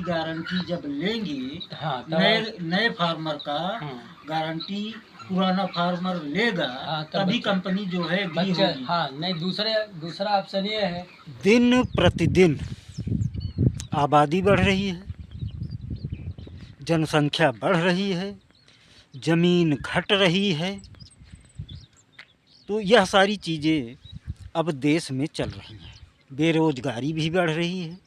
Guarantee जब लेंगे, हाँ, नए नए फार्मर का गारंटी पुराना फार्मर लेगा, तभी कंपनी जो है एग्री होगी। हाँ, नहीं दूसरा ऑप्शन ये है, दिन प्रतिदिन आबादी बढ़ रही है, जनसंख्या बढ़ रही है, ज़मीन घट रही है, तो यह सारी चीज़ें अब देश में चल रही हैं। बेरोज़गारी भी बढ़ रही है।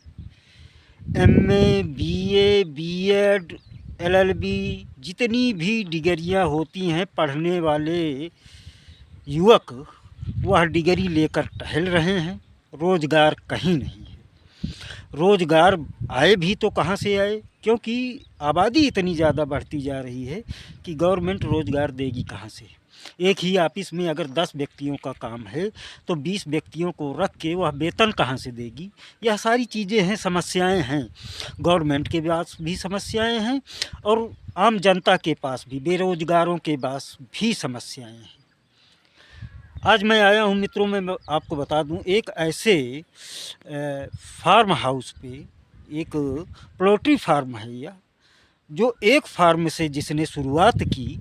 एमए, बीए, बीएड, एलएलबी जितनी भी डिग्रियां होती हैं, पढ़ने वाले युवक वह डिग्री लेकर टहल रहे हैं। रोज़गार कहीं नहीं है। रोज़गार आए भी तो कहाँ से आए, क्योंकि आबादी इतनी ज़्यादा बढ़ती जा रही है कि गवर्नमेंट रोज़गार देगी कहाँ से। एक ही ऑफिस में अगर 10 व्यक्तियों का काम है तो 20 व्यक्तियों को रख के वह वेतन कहाँ से देगी। यह सारी चीज़ें हैं, समस्याएं हैं। गवर्नमेंट के पास भी समस्याएं हैं और आम जनता के पास भी, बेरोज़गारों के पास भी समस्याएं हैं। आज मैं आया हूँ मित्रों, मैं आपको बता दूँ, एक ऐसे फार्म हाउस पे, एक पोल्ट्री फार्म है यह, जो एक फार्म से जिसने शुरुआत की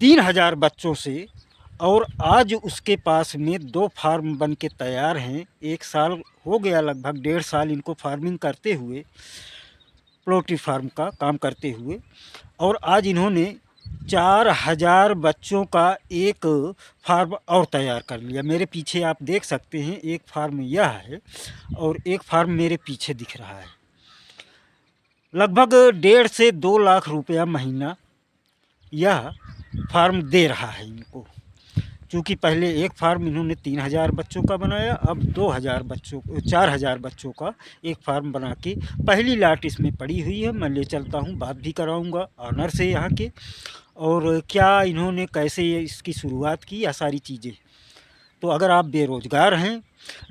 3000 बच्चों से, और आज उसके पास में 2 फार्म बन के तैयार हैं। 1 साल हो गया, लगभग 1.5 साल इनको फार्मिंग करते हुए, पोल्ट्री फार्म का काम करते हुए, और आज इन्होंने 4000 बच्चों का एक फार्म और तैयार कर लिया। मेरे पीछे आप देख सकते हैं, एक फार्म यह है और एक फार्म मेरे पीछे दिख रहा है। लगभग 1.5 से 2 लाख रुपया महीना यह फार्म दे रहा है इनको। चूँकि पहले एक फार्म इन्होंने 3000 बच्चों का बनाया, अब 4000 बच्चों का एक फार्म बना के पहली लाट इसमें पड़ी हुई है। मैं ले चलता हूँ, बात भी कराऊँगा ऑनर से यहाँ के, और क्या इन्होंने कैसे इसकी शुरुआत की, यह सारी चीज़ें। तो अगर आप बेरोज़गार हैं,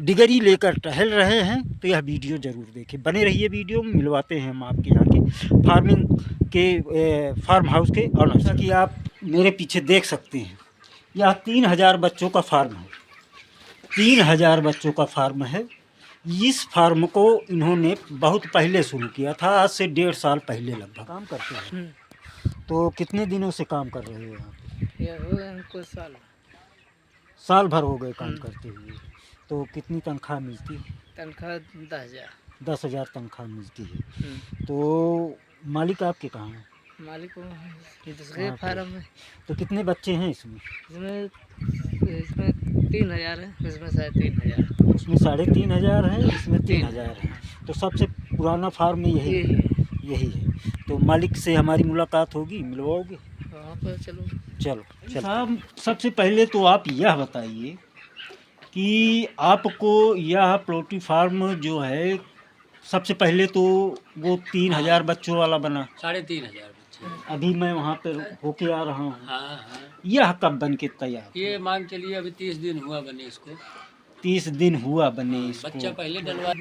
डिग्री लेकर टहल रहे हैं, तो यह वीडियो ज़रूर देखें। बने रहिए वीडियो में, मिलवाते हैं हम आपके यहाँ के फार्मिंग के फार्म हाउस के ऑनर। जैसा कि आप मेरे पीछे देख सकते हैं, यह 3000 बच्चों का फार्म है। 3000 बच्चों का फार्म है। इस फार्म को इन्होंने बहुत पहले शुरू किया था, आज से 1.5 साल पहले लगभग काम करते हैं। तो कितने दिनों से काम कर रहे हो यहाँ पे? ये हो गए कुछ साल भर हो गए काम करते हुए। तो कितनी तनख्वाह मिलती है? तनख्वाह 10,000। 10,000 तनख्वाह मिलती है। तो मालिक आपके कहाँ हैं? मालिक दूसरे फार्म में। तो कितने बच्चे हैं इसमें? इसमें 3000 है, इसमें 3500। उसमें 3500 है, इसमें 3000 है। तो सबसे पुराना फार्म यही है। तो मालिक से हमारी मुलाकात होगी, मिलवाओगे? वहाँ पर चलो। साहब, सबसे पहले तो आप यह बताइए कि आपको यह पोल्ट्री फार्म जो है, सबसे पहले तो वो 3000 बच्चों वाला बना, 3500 बच्चे। अभी मैं वहाँ पर होके आ रहा हूँ। हाँ। यह कब बन के तैयार? ये मान चलिए अभी 30 दिन हुआ बने इसको। 30 दिन हुआ बने इसको। बच्चा पहले डलवा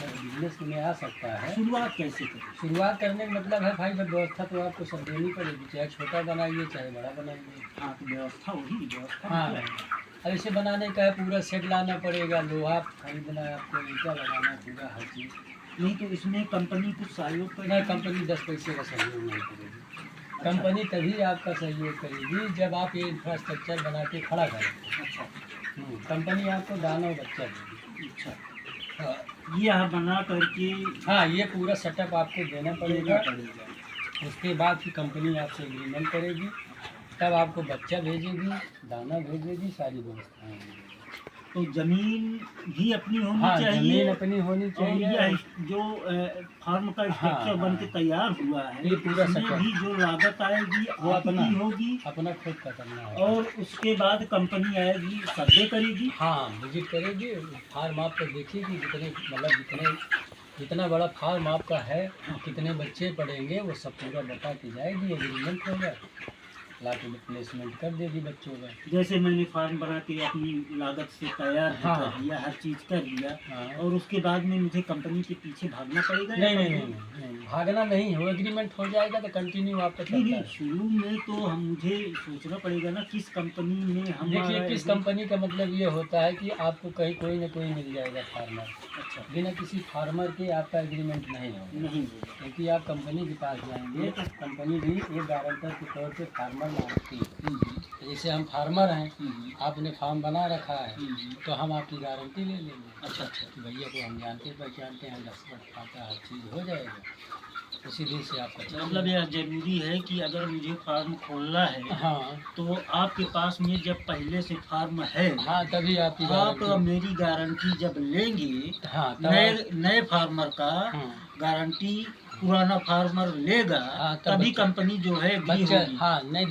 बिजनेस में आ सकता है। शुरुआत कैसे करें? शुरुआत करने का मतलब है भाई, व्यवस्था तो आपको सब देनी पड़ेगी, चाहे छोटा बनाइए चाहे बड़ा बनाइए। हाँ, तो व्यवस्था वही व्यवस्था। हाँ, अब इसे बनाने का है, पूरा सेट लाना पड़ेगा, लोहा खरीदना है आपको, ईंटा लगाना, पूरा हर चीज़। नहीं तो इसमें कंपनी कुछ सहयोग करेगी? नहीं, कंपनी 10 पैसे का सहयोग नहीं करेगी। कंपनी तभी आपका सहयोग करेगी जब आप ये इंफ्रास्ट्रक्चर बना के खड़ा करें। अच्छा। कंपनी आपको दाना और बच्चा देगी। अच्छा। यह बना करके, हाँ, ये पूरा सेटअप आपको देना पड़ेगा। उसके बाद फिर कंपनी आपसे एग्रीमेंट करेगी, तब आपको बच्चा भेजेगी, दाना भेजेगी, सारी व्यवस्थाएं होंगी। तो ज़मीन भी अपनी होनी चाहिए। ज़मीन अपनी होनी चाहिए। और यह जो फार्म का स्ट्रक्चर बन के तैयार हुआ है, ये पूरा इसमें भी जो लागत आएगी वो अपना होगी, अपना खुद का करना है। और उसके बाद कंपनी आएगी, सर्वे करेगी। हाँ, विजिट करेगी, फार्म आपको देखेगी, जितना बड़ा फार्म आपका है, कितने बच्चे पड़ेंगे, वो सब पूरा बता के जाएगी। एग्रीमेंट होगा, लाके प्लेसमेंट कर देगी बच्चों का। जैसे मैंने फार्म बना के अपनी लागत से तैयार कर दिया, हर चीज़ कर दिया, और उसके बाद में मुझे कंपनी के पीछे भागना पड़ेगा? नहीं, भागना नहीं है, वो एग्रीमेंट हो जाएगा तो कंटिन्यू आपका नहीं चलता नहीं, है। शुरू में तो हम मुझे सोचना पड़ेगा ना किस कंपनी में हम। देखिए किस कंपनी का मतलब ये होता है कि आपको कहीं कोई ना कोई मिल जाएगा फार्मर, अच्छा बिना किसी फार्मर के आपका एग्रीमेंट नहीं होगा। नहीं होगा। क्योंकि आप कंपनी के पास जाएंगे तो कंपनी भी एक गारंटर के तौर पे फार्मर मांगती है। जैसे हम फार्मर हैं, आपने फार्म बना रखा है तो हम आपकी गारंटी ले लेंगे। अच्छा अच्छा। कि भैया को हम जानते पहचानते हैं, दस्तखत खाता हर चीज़ हो जाएगा, उसी दिन से आपका चल मतलब यह जरूरी है कि अगर मुझे फार्म खोलना है हाँ तो आपके पास में जब पहले से फार्म है, हाँ तभी आपकी आप गारंटी। मेरी गारंटी जब लेंगे, हाँ तब नए आप- नए फार्मर का हाँ, गारंटी पुराना फार्मर लेगा, हाँ, तब तभी बच्चा- कंपनी जो है एग्री बच्चा होगी। हाँ नहीं,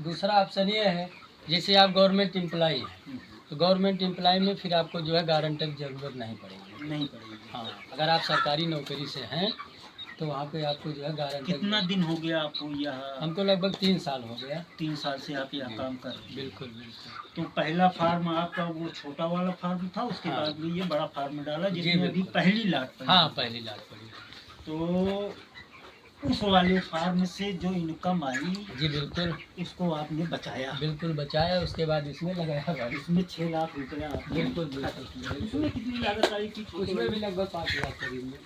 दूसरा ऑप्शन ये है, जैसे आप गवर्नमेंट एम्प्लाई हैं तो गवर्नमेंट एम्प्लाई में फिर आपको जो है गारंटर की ज़रूरत नहीं पड़ेगी। नहीं पड़ेगी। हाँ, अगर आप सरकारी नौकरी से हैं तो वहाँ पे आपको जो है गारंटर। कितना दिन हो गया आपको यहाँ? हमको लगभग 3 साल हो गया। 3 साल से आप यहाँ काम कर रहे हैं। बिल्कुल बिल्कुल। तो पहला फार्म आपका वो छोटा वाला फार्म था, उसके हाँ। बाद में ये बड़ा फार्म डाला जी, जिसमें अभी बिल्कुल। पहली लाट पड़ी। हाँ पहली लाट पड़ी। तो उस वाले फार्म से जो इनकम आई जी बिल्कुल उसको आपने बचाया। बिल्कुल बचाया, उसके बाद इसमें लगाया भाई। इसमें 6 लाख रुपया आपने बिल्कुल खर्च बिल्कुल किया। बिल्कुल। उसमें कितनी लागत आई थी? उसमें भी लगभग 5 लाख करीब में।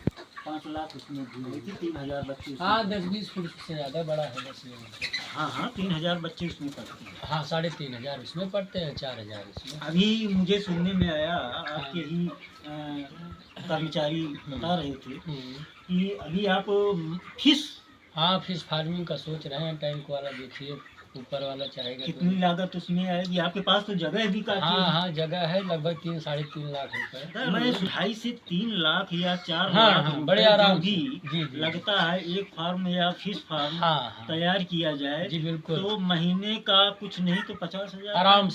5 लाख उसमें भी हुई थी। 3000 बच्चे उसमें हाँ पढ़ते 10-20 फुट से ज़्यादा बड़ा है बस ये। हैं। हाँ हाँ, 3000 बच्चे उसमें पढ़ते हैं। हाँ 3,500 उसमें पड़ते हैं, 4,000 इसमें। अभी मुझे सुनने में आया, आपके ही कर्मचारी बता रहे थे कि अभी आप फिश हाँ फिश फार्मिंग का सोच रहे हैं, टैंक वाला देखिए ऊपर वाला चाहेगा तो। कितनी लागत उसमें आएगी? आपके पास तो जगह भी काफी हाँ है। हाँ जगह है, लगभग 3-3.5 लाख रुपए। मैं 2.5 से 3 लाख या 4 हाँ, लाख हाँ, रुपए बड़े जो आराम भी से। जी, जी। लगता है एक फार्म या फिश फार्म हाँ हाँ तैयार किया जाए जी बिल्कुल। तो महीने का कुछ नहीं तो 50,000 आराम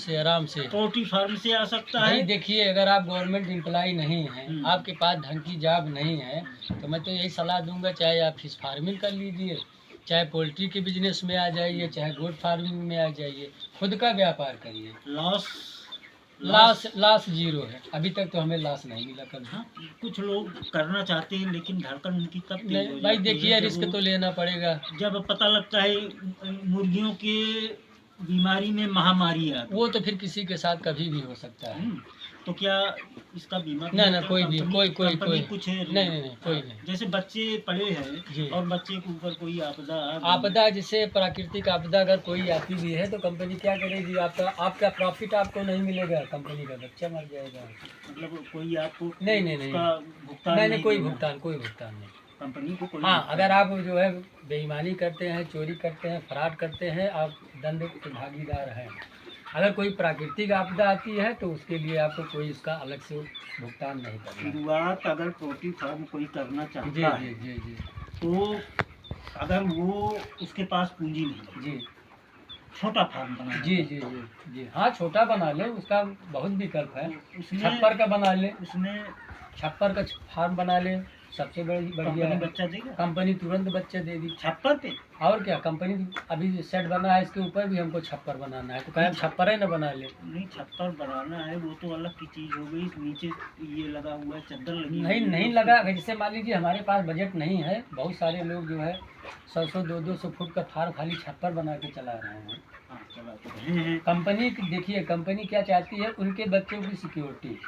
से। पोल्ट्री फार्म से आ सकता भाई है। देखिए, अगर आप गवर्नमेंट एम्प्लॉय नहीं हैं, आपके पास ढंग की जॉब नहीं है, तो मैं तो यही सलाह दूंगा, चाहे आप फिश फार्मिंग कर लीजिए, चाहे पोल्ट्री के बिजनेस में आ जाइए, चाहे गोट फार्मिंग में आ जाइए, खुद का व्यापार करिए। लॉस जीरो है, अभी तक तो हमें लॉस नहीं मिला कभी। हाँ, कुछ लोग करना चाहते हैं लेकिन धड़कन उनकी तब तेज हो नहीं भाई जाती है देखिए, जब रिस्क वो- तो लेना पड़ेगा। जब पता लगता है मुर्गियों के बीमारी में महामारी आ गई। वो तो फिर किसी के साथ कभी भी हो सकता है। तो क्या इसका बीमा? ना कोई भी कोई कुछ नहीं कोई नहीं। जैसे बच्चे पड़े जी। हैं और बच्चे के ऊपर कोई आपदा आ गई, आपदा जैसे प्राकृतिक आपदा अगर कोई आती भी है तो कंपनी क्या करेगी? आपका प्रॉफिट आपको नहीं मिलेगा, कंपनी का बच्चा मर जाएगा। मतलब कोई आपको नहीं। उसका भुगतान नहीं कोई देना। भुगतान नहीं। कंपनी को कोई हाँ भुगतान अगर आप जो है बेईमानी करते हैं, चोरी करते हैं, फ्रॉड करते हैं, आप दंड के भागीदार हैं। अगर कोई प्राकृतिक आपदा आती है तो उसके लिए आपको कोई इसका अलग से भुगतान नहीं करना है। शुरुआत अगर पोल्ट्री फार्म कोई करना जी चाहता है जी जी जी तो अगर वो उसके पास पूंजी नहीं, जी छोटा फार्म बना जी जी जी जी हाँ छोटा बना ले, उसका बहुत विकल्प है। उसमें छप्पर का बना ले, उसमें छप्पर का फार्म बना ले, सबसे बढ़िया कंपनी है। बच्चा देगा कंपनी तुरंत बच्चे दे दी। छप्पर पे। और क्या, कंपनी अभी सेट बना है, इसके ऊपर भी हमको छप्पर बनाना है, तो कहें छप्पर है ना बना ले। नहीं, छप्पर बनाना है वो तो अलग की चीज हो गई। नीचे ये लगा हुआ है, चादर लगी नहीं हुई है। नहीं लगा। जैसे मान लीजिए हमारे पास बजट नहीं है, बहुत सारे लोग जो है 100-100 200 फुट का फार्म खाली छप्पर बना के चला रहे हैं। हाँ, चला तो रहे हैं। कंपनी देखिए, कंपनी क्या चाहती है, उनके बच्चों की सिक्योरिटी।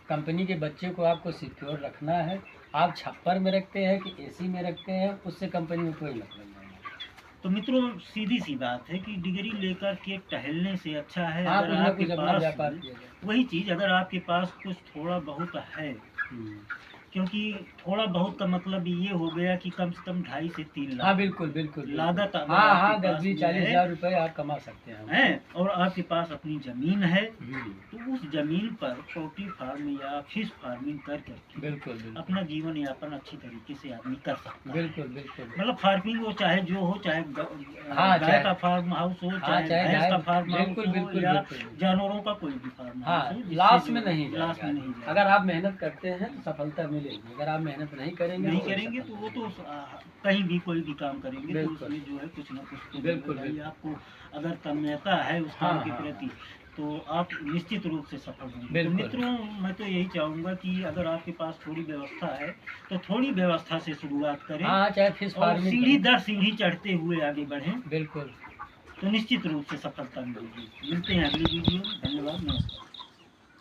कंपनी के बच्चे को आपको सिक्योर रखना है। आप छप्पर में रखते हैं कि एसी में रखते हैं, उससे कंपनी में कोई मतलब नहीं है। तो मित्रों, सीधी सी बात है कि डिग्री लेकर के टहलने से अच्छा है हाँ अगर कुछ ना आपके कुछ अपना पास व्यापार किया जाए। वही चीज, अगर आपके पास कुछ थोड़ा बहुत है, क्योंकि थोड़ा बहुत का मतलब ये हो गया कि कम से कम 2.5 से 3 हाँ लाख बिल्कुल बिल्कुल। लागत अगर हाँ आपके पास 10-20-40 में हज़ार रुपये आप कमा सकते हैं। है और आपके पास अपनी जमीन है, हम्म, तो उस जमीन पर पोल्ट्री फार्म या फिश फार्मिंग कर करके बिल्कुल बिल्कुल अपना जीवन यापन अच्छी तरीके से आदमी कर सकता है। बिल्कुल बिल्कुल। मतलब फार्मिंग वो चाहे जो हो, चाहे हाँ, गाय चाहे- का फार्म हाउस हो, हाँ, चाहे चाहे भैंस गाय- का फार्म हाउस बिल्कुल, हो, बिल्कुल, या बिल्कुल। जानवरों का कोई भी फार्म हाँ हाउस हो, जिससे लॉस जो- में नहीं लॉस में नहीं जाएगा। जाएगा। अगर आप मेहनत करते हैं तो सफलता मिलेगी, अगर आप मेहनत नहीं करेंगे तो वो तो कहीं भी कोई भी काम करेंगे तो बिल्कुल। उसमें जो है कुछ ना कुछ तो बिल्कुल, भाई बिल्कुल। आपको अगर तन्मयता है उस काम हाँ, के हाँ, प्रति तो आप निश्चित रूप से सफल होंगे। तो बिल्कुल। मित्रों, मैं तो यही चाहूँगा कि अगर आपके पास थोड़ी व्यवस्था है तो थोड़ी व्यवस्था से शुरुआत करें हाँ, चाहे फिश और फार्मिंग सीढ़ी करें। दर सीढ़ी चढ़ते हुए आगे बढ़ें बिल्कुल। तो निश्चित रूप से सफलता मिलेगी। मिलते हैं अगली वीडियो में। धन्यवाद, नमस्कार।